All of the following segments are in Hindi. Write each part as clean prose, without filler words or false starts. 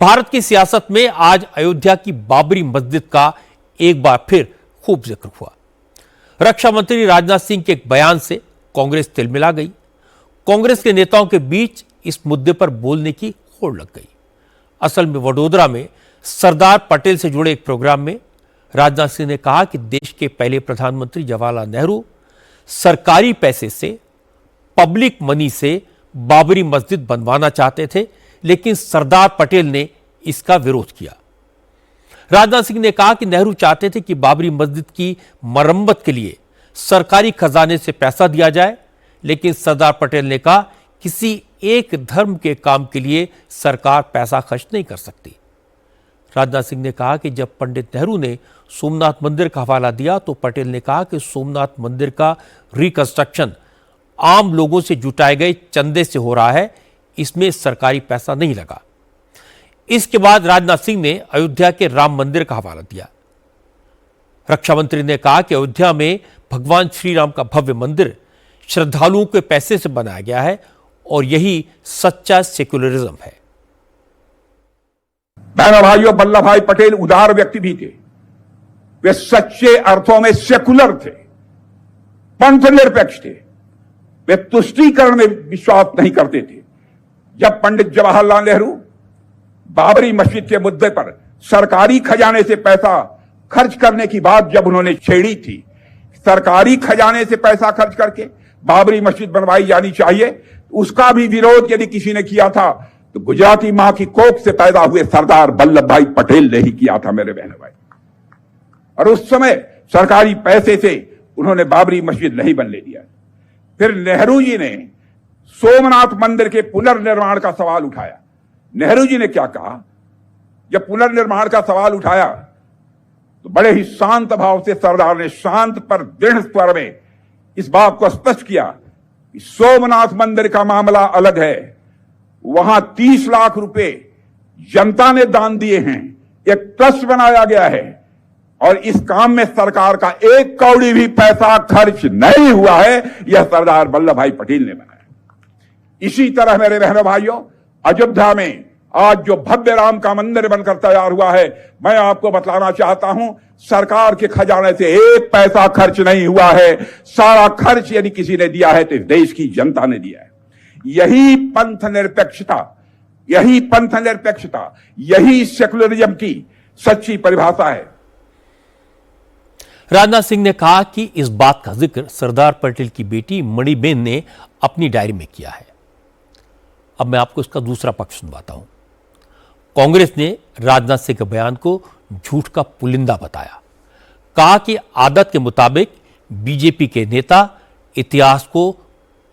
भारत की सियासत में आज अयोध्या की बाबरी मस्जिद का एक बार फिर खूब जिक्र हुआ। रक्षा मंत्री राजनाथ सिंह के एक बयान से कांग्रेस तिलमिला गई। कांग्रेस के नेताओं के बीच इस मुद्दे पर बोलने की होड़ लग गई। असल में वडोदरा में सरदार पटेल से जुड़े एक प्रोग्राम में राजनाथ सिंह ने कहा कि देश के पहले प्रधानमंत्री जवाहरलाल नेहरू सरकारी पैसे से, पब्लिक मनी से बाबरी मस्जिद बनवाना चाहते थे, लेकिन सरदार पटेल ने इसका विरोध किया। राजनाथ सिंह ने कहा कि नेहरू चाहते थे कि बाबरी मस्जिद की मरम्मत के लिए सरकारी खजाने से पैसा दिया जाए, लेकिन सरदार पटेल ने कहा किसी एक धर्म के काम के लिए सरकार पैसा खर्च नहीं कर सकती। राजनाथ सिंह ने कहा कि जब पंडित नेहरू ने सोमनाथ मंदिर का हवाला दिया तो पटेल ने कहा कि सोमनाथ मंदिर का रिकंस्ट्रक्शन आम लोगों से जुटाए गए चंदे से हो रहा है, इसमें सरकारी पैसा नहीं लगा। इसके बाद राजनाथ सिंह ने अयोध्या के राम मंदिर का हवाला दिया। रक्षा मंत्री ने कहा कि अयोध्या में भगवान श्री राम का भव्य मंदिर श्रद्धालुओं के पैसे से बनाया गया है और यही सच्चा सेक्युलरिज्म है। बहनों भाइयों, वल्लभ भाई पटेल उदार व्यक्ति भी थे। वे सच्चे अर्थों में सेकुलर थे, पंथ निरपेक्ष थे। वे तुष्टीकरण में विश्वास नहीं करते थे। जब पंडित जवाहरलाल नेहरू बाबरी मस्जिद के मुद्दे पर सरकारी खजाने से पैसा खर्च करने की बात जब उन्होंने छेड़ी थी, सरकारी खजाने से पैसा खर्च करके बाबरी मस्जिद बनवाई जानी चाहिए, उसका भी विरोध यदि किसी ने किया था तो गुजराती मां की कोख से पैदा हुए सरदार वल्लभ भाई पटेल ने ही किया था, मेरे बहनों भाई। और उस समय सरकारी पैसे से उन्होंने बाबरी मस्जिद नहीं बनने दिया। फिर नेहरू जी ने सोमनाथ मंदिर के पुनर्निर्माण का सवाल उठाया। नेहरू जी ने क्या कहा, जब पुनर्निर्माण का सवाल उठाया तो बड़े ही शांत भाव से सरदार ने शांत पर दृढ़ स्वर में इस बात को स्पष्ट किया कि सोमनाथ मंदिर का मामला अलग है, वहां 30 लाख रुपए जनता ने दान दिए हैं, एक ट्रस्ट बनाया गया है और इस काम में सरकार का एक कौड़ी भी पैसा खर्च नहीं हुआ है। यह सरदार वल्लभ भाई पटेल ने बनाया। इसी तरह मेरे बहनों भाइयों, अयोध्या में आज जो भव्य राम का मंदिर बनकर तैयार हुआ है, मैं आपको बतलाना चाहता हूं, सरकार के खजाने से एक पैसा खर्च नहीं हुआ है। सारा खर्च यदि किसी ने दिया है तो इस देश की जनता ने दिया है। यही पंथ निरपेक्षता, यही सेकुलरिज्म की सच्ची परिभाषा है। राजनाथ सिंह ने कहा कि इस बात का जिक्र सरदार पटेल की बेटी मणिबेन ने अपनी डायरी में किया है। अब मैं आपको इसका दूसरा पक्ष सुनवाता हूं। कांग्रेस ने राजनाथ सिंह के बयान को झूठ का पुलिंदा बताया। कहा कि आदत के मुताबिक बीजेपी के नेता इतिहास को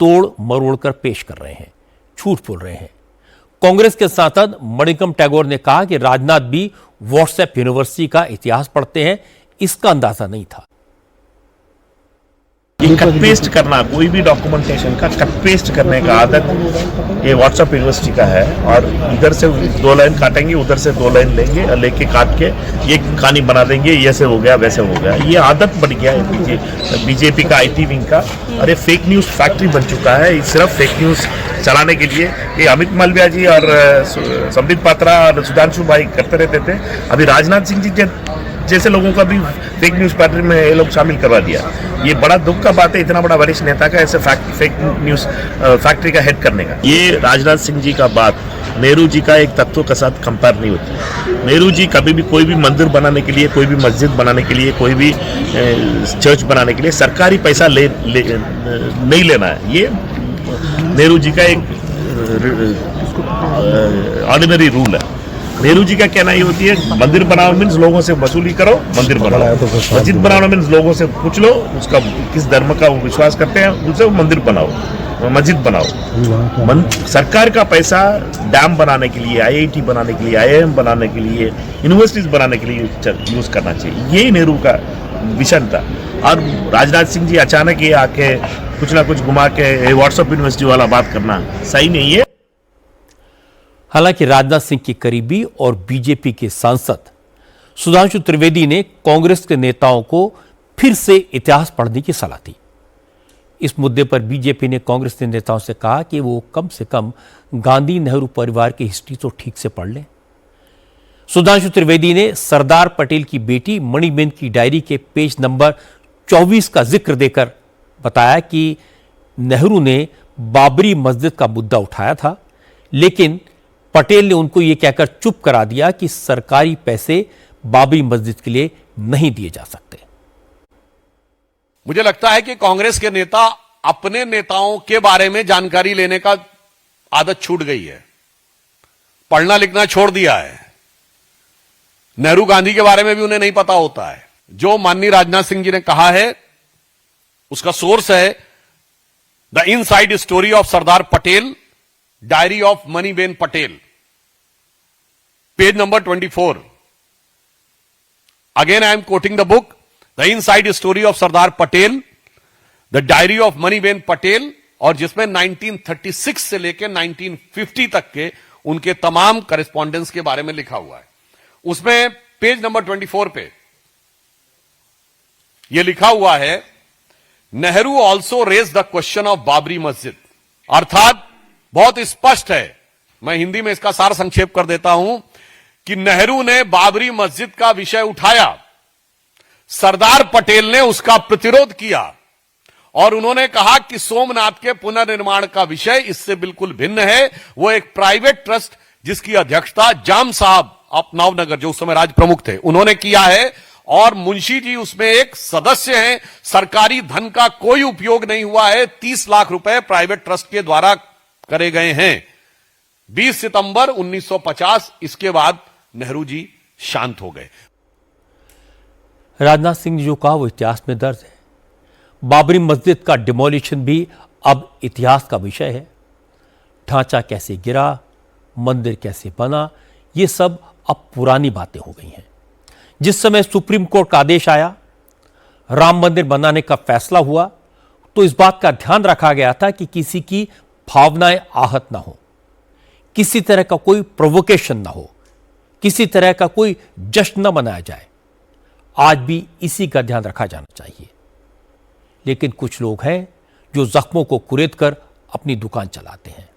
तोड़ मरोड़ कर पेश कर रहे हैं, झूठ बोल रहे हैं। कांग्रेस के सांसद मणिकम टैगोर ने कहा कि राजनाथ भी व्हाट्सएप यूनिवर्सिटी का इतिहास पढ़ते हैं, इसका अंदाजा नहीं था। ये कट पेस्ट करना, कोई भी डॉक्यूमेंटेशन का कट पेस्ट करने का आदत ये व्हाट्सएप यूनिवर्सिटी का है। और इधर से 2 लाइन काटेंगे, उधर से 2 लाइन लेंगे और लेके काट के ये कहानी बना देंगे, ये से हो गया वैसे हो गया। ये आदत बढ़ गया है बीजेपी का, IT विंग का। और ये फेक न्यूज़ फैक्ट्री बन चुका है। सिर्फ फेक न्यूज़ चलाने के लिए ये अमित मालविया जी और संबित पात्रा और सुधांशु भाई करते रहते थे। अभी राजनाथ सिंह जी जैसे लोगों का भी फेक न्यूज़ पैटर्न में ये लोग शामिल करवा दिया। ये बड़ा दुख का बात है, इतना बड़ा वरिष्ठ नेता का ऐसे फेक न्यूज़ फैक्ट्री का हेड करने का। ये राजनाथ सिंह जी का बात नेहरू जी का एक तत्व के साथ कंपेयर नहीं होती। नेहरू जी कभी भी कोई भी मंदिर बनाने के लिए, कोई भी मस्जिद बनाने के लिए, कोई भी चर्च बनाने के लिए सरकारी पैसा नहीं लेना है। ये नेहरू जी का एक ऑर्डिनरी रूल है। नेहरू जी का कहना ये होती है, मंदिर बनाओ मीन्स लोगों से वसूली करो, मंदिर बनाओ। मस्जिद बनाओ मीन्स लोगों से पूछ लो उसका किस धर्म का वो विश्वास करते हैं, उनसे वो मंदिर बनाओ, मस्जिद बनाओ। सरकार का पैसा डैम बनाने के लिए, IIT बनाने के लिए, IIM बनाने के लिए, यूनिवर्सिटीज बनाने के लिए यूज करना चाहिए। यही नेहरू का विजन था। और राजनाथ सिंह जी अचानक ये आके कुछ ना कुछ घुमा के व्हाट्सएप यूनिवर्सिटी वाला बात करना सही नहीं है। हालांकि राजनाथ सिंह के करीबी और बीजेपी के सांसद सुधांशु त्रिवेदी ने कांग्रेस के नेताओं को फिर से इतिहास पढ़ने की सलाह दी। इस मुद्दे पर बीजेपी ने कांग्रेस के नेताओं से कहा कि वो कम से कम गांधी नेहरू परिवार की हिस्ट्री तो ठीक से पढ़ लें। सुधांशु त्रिवेदी ने सरदार पटेल की बेटी मणिबेन की डायरी के पेज नंबर 24 का जिक्र देकर बताया कि नेहरू ने बाबरी मस्जिद का मुद्दा उठाया था, लेकिन पटेल ने उनको यह कहकर चुप करा दिया कि सरकारी पैसे बाबरी मस्जिद के लिए नहीं दिए जा सकते। मुझे लगता है कि कांग्रेस के नेता अपने नेताओं के बारे में जानकारी लेने का आदत छूट गई है, पढ़ना लिखना छोड़ दिया है। नेहरू गांधी के बारे में भी उन्हें नहीं पता होता है। जो माननीय राजनाथ सिंह जी ने कहा है उसका सोर्स है the inside story of Sardar Patel, diary of Maniben Patel, page number 24। Again I am quoting the book, the inside story of Sardar Patel, the diary of Maniben Patel, और जिसमें 1936 से लेकर 1950 तक के उनके तमाम करेस्पॉन्डेंस के बारे में लिखा हुआ है। उसमें पेज नंबर 24 पे यह लिखा हुआ है, Nehru also raise the question of Babri Masjid. अर्थात बहुत स्पष्ट है, मैं हिंदी में इसका सार संक्षेप कर देता हूं कि नेहरू ने बाबरी मस्जिद का विषय उठाया, सरदार पटेल ने उसका प्रतिरोध किया और उन्होंने कहा कि सोमनाथ के पुनर्निर्माण का विषय इससे बिल्कुल भिन्न है। वो एक प्राइवेट ट्रस्ट जिसकी अध्यक्षता जाम साहब ऑफ नवनगर, जो उस समय राज प्रमुख थे, उन्होंने किया है और मुंशी जी उसमें एक सदस्य हैं। सरकारी धन का कोई उपयोग नहीं हुआ है। 30 लाख रुपए प्राइवेट ट्रस्ट के द्वारा करे गए हैं। 20 सितंबर 1950। इसके बाद नेहरू जी शांत हो गए। राजनाथ सिंह ने जो कहा वो इतिहास में दर्ज है। बाबरी मस्जिद का डिमोलिशन भी अब इतिहास का विषय है। ढांचा कैसे गिरा, मंदिर कैसे बना, ये सब अब पुरानी बातें हो गई हैं। जिस समय सुप्रीम कोर्ट का आदेश आया, राम मंदिर बनाने का फैसला हुआ, तो इस बात का ध्यान रखा गया था कि किसी की भावनाएं आहत ना हो, किसी तरह का कोई प्रोवोकेशन ना हो, किसी तरह का कोई जश्न न मनाया जाए। आज भी इसी का ध्यान रखा जाना चाहिए। लेकिन कुछ लोग हैं जो जख्मों को कुरेद कर अपनी दुकान चलाते हैं।